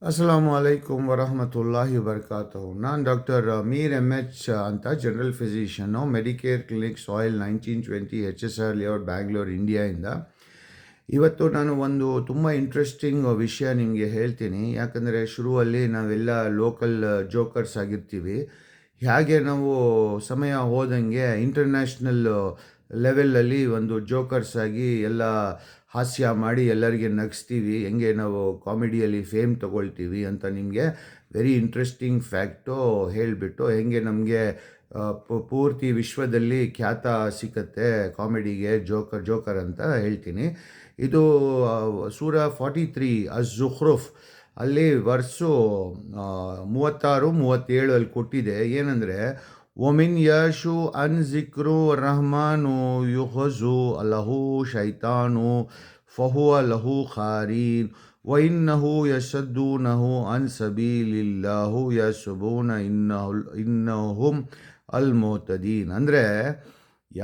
ಅಸ್ಸಲಾಮು ಅಲೈಕುಮ್ ವರಹಮತುಲ್ಲಾಹಿ ವಬರ್ಕಾತುಹು. ನಾನು ಡಾಕ್ಟರ್ ಮೀರ್ ಎಚ್ ಅಂತ ಜನರಲ್ ಫಿಸಿಷಿಯನ್ನು, ಮೆಡಿಕೇರ್ ಕ್ಲಿನಿಕ್ ಸಾಯಿಲ್ 1920 HSR ಲೇಔಟ್ ಬ್ಯಾಂಗ್ಳೂರ್ ಇಂಡಿಯಾಯಿಂದ. ಇವತ್ತು ನಾನು ಒಂದು ತುಂಬ ಇಂಟ್ರೆಸ್ಟಿಂಗ್ ವಿಷಯ ನಿಮಗೆ ಹೇಳ್ತೀನಿ. ಯಾಕಂದರೆ ಶುರುವಲ್ಲಿ ನಾವೆಲ್ಲ ಲೋಕಲ್ ಜೋಕರ್ಸ್ ಆಗಿರ್ತೀವಿ. ಹೇಗೆ ನಾವು ಸಮಯ ಹೋದಂಗೆ ಇಂಟರ್ನ್ಯಾಷನಲ್ ಲೆವೆಲಲ್ಲಿ ಒಂದು ಜೋಕರ್ಸ್ ಆಗಿ ಎಲ್ಲ ಹಾಸ್ಯ ಮಾಡಿ ಎಲ್ಲರಿಗೆ ನಗಿಸ್ತೀವಿ, ಹೆಂಗೆ ನಾವು ಕಾಮಿಡಿಯಲ್ಲಿ ಫೇಮ್ ತೊಗೊಳ್ತೀವಿ ಅಂತ ನಿಮಗೆ ವೆರಿ ಇಂಟ್ರೆಸ್ಟಿಂಗ್ ಫ್ಯಾಕ್ಟು ಹೇಳಿಬಿಟ್ಟು ಹೆಂಗೆ ನಮಗೆ ಪೂರ್ತಿ ವಿಶ್ವದಲ್ಲಿ ಖ್ಯಾತ ಸಿಕ್ಕತ್ತೆ ಕಾಮಿಡಿಗೆ ಜೋಕರ್ ಅಂತ ಹೇಳ್ತೀನಿ. ಇದು ಸೂರ 43 ಅಜ್-ಝುಖ್ರುಫ್ ಅಲ್ಲಿ ವರ್ಸು 36-37 ಅಲ್ಲಿ ಕೊಟ್ಟಿದೆ. ಏನಂದರೆ, ಒಮಿನ್ ಯಶು ಅನ್ ಜಿಕ್ರು ರಹಮಾನು ಯುಹಜು ಲಹು ಶೈತಾನು ಫಹುವ ಲಹು ಖಾರೀನ್ ವೈನ್ನಹು ಯಶದ್ದೂನಹು ಅನ್ ಸಬೀಲಿಲ್ಲಾಹು ಯಸುಬೂನ ಇನ್ನಹುಂ ಅಲ್ ಮೋತದೀನ್. ಅಂದರೆ,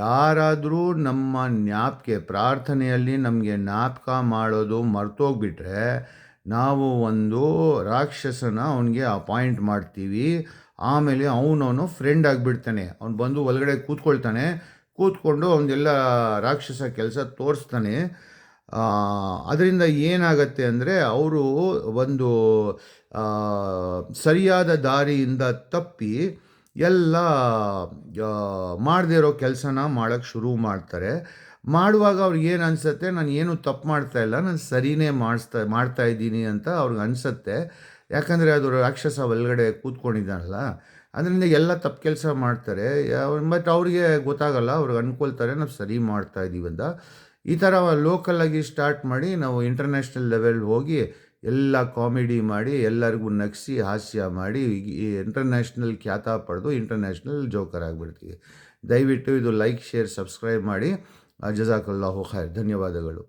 ಯಾರಾದರೂ ನಮ್ಮ ಜ್ಞಾಪಕ ಪ್ರಾರ್ಥನೆಯಲ್ಲಿ ನಮಗೆ ಜ್ಞಾಪಕ ಮಾಡೋದು ಮರ್ತೋಗ್ಬಿಟ್ರೆ ನಾವು ಒಂದು ರಾಕ್ಷಸನ ಅವನಿಗೆ ಅಪಾಯಿಂಟ್ ಮಾಡ್ತೀವಿ. ಆಮೇಲೆ ಅವನವನು ಫ್ರೆಂಡ್ ಆಗಿಬಿಡ್ತಾನೆ. ಅವ್ನು ಬಂದು ಒಳಗಡೆ ಕೂತ್ಕೊಂಡು ಅವನ್ನೆಲ್ಲ ರಾಕ್ಷಸ ಕೆಲಸ ತೋರಿಸ್ತಾನೆ. ಅದರಿಂದ ಏನಾಗತ್ತೆ ಅಂದರೆ, ಅವರು ಒಂದು ಸರಿಯಾದ ದಾರಿಯಿಂದ ತಪ್ಪಿ ಎಲ್ಲ ಮಾಡದೇ ಇರೋ ಕೆಲಸನ ಮಾಡೋಕ್ಕೆ ಶುರು ಮಾಡ್ತಾರೆ. ಮಾಡುವಾಗ ಅವ್ರಿಗೆ ಏನು ಅನಿಸುತ್ತೆ, ನಾನು ಏನು ತಪ್ಪು ಮಾಡ್ತಾಯಿಲ್ಲ, ನಾನು ಸರಿಯೇ ಮಾಡ್ತಾ ಇದ್ದೀನಿ ಅಂತ ಅವ್ರಿಗೆ ಅನಿಸುತ್ತೆ. ಯಾಕಂದರೆ ಅದು ರಾಕ್ಷಸ ಒಳಗಡೆ ಕೂತ್ಕೊಂಡಿದ್ದಾನಲ್ಲ, ಅದರಿಂದ ಎಲ್ಲ ತಪ್ಪು ಕೆಲಸ ಮಾಡ್ತಾರೆ. ಬಟ್ ಅವ್ರಿಗೆ ಗೊತ್ತಾಗಲ್ಲ, ಅವ್ರಿಗೆ ಅಂದ್ಕೊಳ್ತಾರೆ ನಾವು ಸರಿ ಮಾಡ್ತಾ ಇದ್ದೀವಿ ಅಂತ. ಈ ಥರ ಲೋಕಲಾಗಿ ಸ್ಟಾರ್ಟ್ ಮಾಡಿ ನಾವು ಇಂಟರ್ನ್ಯಾಷನಲ್ ಲೆವೆಲ್ ಹೋಗಿ ಎಲ್ಲ ಕಾಮಿಡಿ ಮಾಡಿ ಎಲ್ಲರಿಗೂ ನಗಿಸಿ ಹಾಸ್ಯ ಮಾಡಿ ಈ ಇಂಟರ್ನ್ಯಾಷನಲ್ ಖ್ಯಾತ ಪಡೆದು ಇಂಟರ್ನ್ಯಾಷನಲ್ ಜೋಕರ್ ಆಗಿಬಿಡ್ತೀವಿ. ದಯವಿಟ್ಟು ಇದು ಲೈಕ್, ಶೇರ್, ಸಬ್ಸ್ಕ್ರೈಬ್ ಮಾಡಿ. ಜಜಾಕಲ್ಲಾಹು ಖೈರ್. ಧನ್ಯವಾದಗಳು.